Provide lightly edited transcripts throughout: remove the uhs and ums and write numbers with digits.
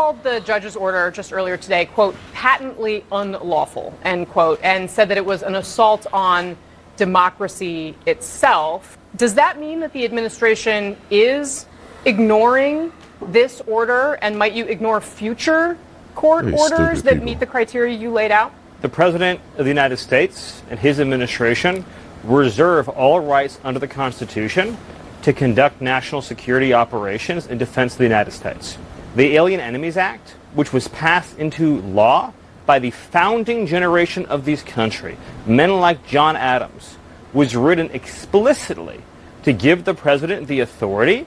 called the judge's order just earlier today, quote, patently unlawful, end quote, and said that it was an assault on democracy itself. Does that mean that the administration is ignoring this order, and might you ignore future court orders that meet the criteria you laid out? The President of the United States and his administration reserve all rights under the Constitution to conduct national security operations in defense of the United States. The Alien Enemies Act, which was passed into law by the founding generation of this country, men like John Adams, was written explicitly to give the President the authority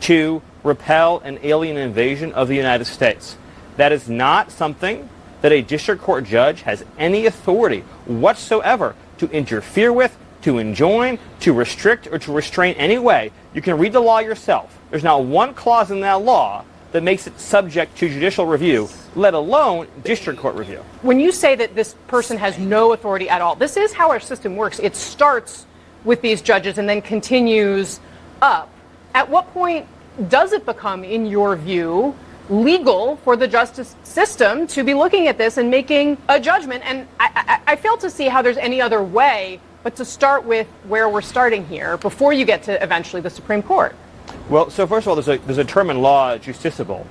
to repel an alien invasion of the United States. That is not something that a district court judge has any authority whatsoever to interfere with, to enjoin, to restrict, or to restrain any way. You can read the law yourself. There's not one clause in that law that makes it subject to judicial review, let alone district court review. When you say that this person has no authority at all, this is how our system works. It starts with these judges and then continues up. At what point does it become, in your view, legal for the justice system to be looking at this and making a judgment? And I fail to see how there's any other way but to start with where we're starting here before you get to eventually the Supreme Court. Well, so first of all, there's a term in law, justiciable.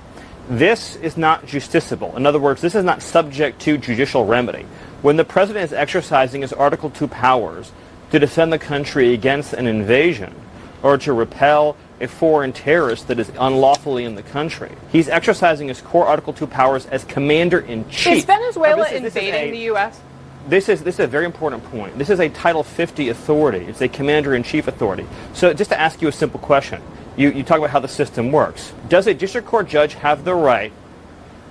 This is not justiciable. In other words, this is not subject to judicial remedy. When the president is exercising his Article 2 powers to defend the country against an invasion or to repel a foreign terrorist that is unlawfully in the country, he's exercising his core Article 2 powers as commander-in-chief. Is Venezuela invading the U.S.? This is a very important point. This is a Title 50 authority. It's a commander-in-chief authority. So just to ask you a simple question, you talk about how the system works. Does a district court judge have the right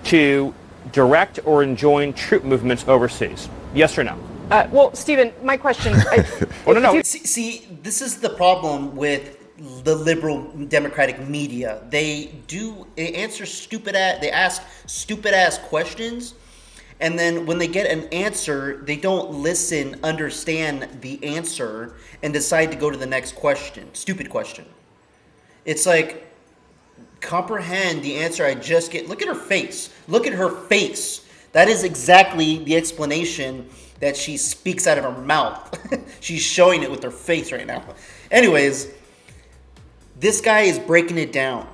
to direct or enjoin troop movements overseas? Yes or no? Well, Stephen, my question... no. See, this is the problem with the liberal democratic media. They ask stupid ass questions, and then when they get an answer, they don't listen, understand the answer, and decide to go to the next question. Stupid question. It's like, comprehend the answer I just get. Look at her face. Look at her face. That is exactly the explanation that she speaks out of her mouth. She's showing it with her face right now. Anyways, this guy is breaking it down.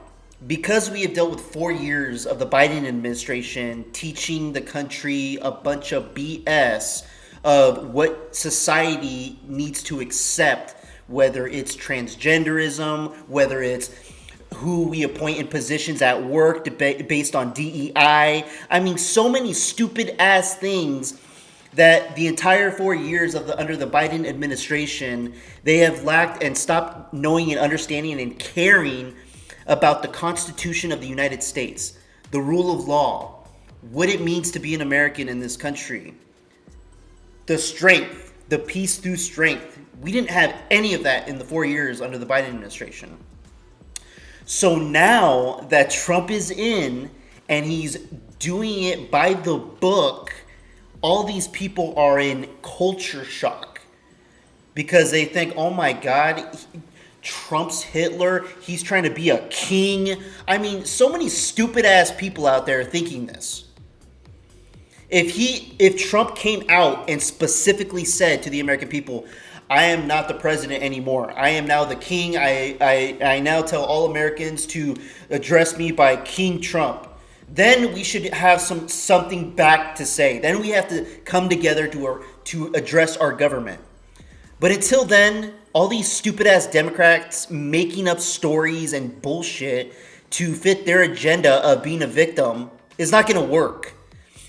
Because we have dealt with 4 years of the Biden administration teaching the country a bunch of BS of what society needs to accept, whether it's transgenderism, whether it's who we appoint in positions at work based on DEI. I mean, so many stupid ass things that the entire 4 years under the Biden administration, they have lacked and stopped knowing and understanding and caring about the Constitution of the United States, the rule of law, what it means to be an American in this country, the strength, the peace through strength. We didn't have any of that in the 4 years under the Biden administration. So now that Trump is in and he's doing it by the book, all these people are in culture shock because they think, oh my God, Trump's Hitler, he's trying to be a king. I mean, so many stupid ass people out there thinking this. If Trump came out and specifically said to the American people, I am not the president anymore. I am now the king. I now tell all Americans to address me by King Trump. Then we should have something back to say. Then we have to come together to address our government. But until then, all these stupid ass Democrats making up stories and bullshit to fit their agenda of being a victim is not going to work.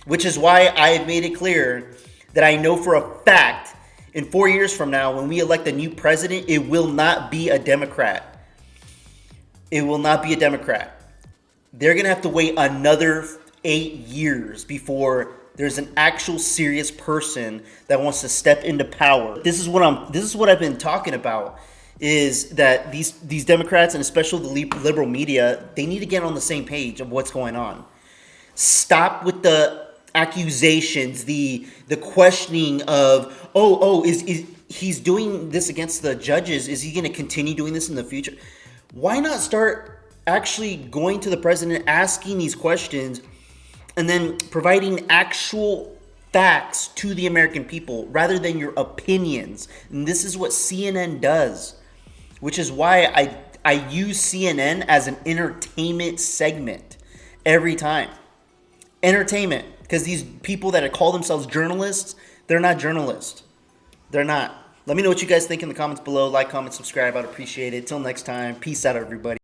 Which is why I have made it clear that I know for a fact in 4 years from now, when we elect a new president, it will not be a Democrat. It will not be a Democrat. They're going to have to wait another 8 years before there's an actual serious person that wants to step into power. This is what I've been talking about, is that these Democrats, and especially the liberal media, they need to get on the same page of what's going on. Stop with the accusations, the questioning of, is he's doing this against the judges? Is he going to continue doing this in the future? Why not start actually going to the president, asking these questions, and then providing actual facts to the American people rather than your opinions. And this is what CNN does, which is why I use CNN as an entertainment segment every time. Entertainment, because these people that call themselves journalists, they're not journalists. They're not. Let me know what you guys think in the comments below. Like, comment, subscribe. I'd appreciate it. Till next time. Peace out, everybody.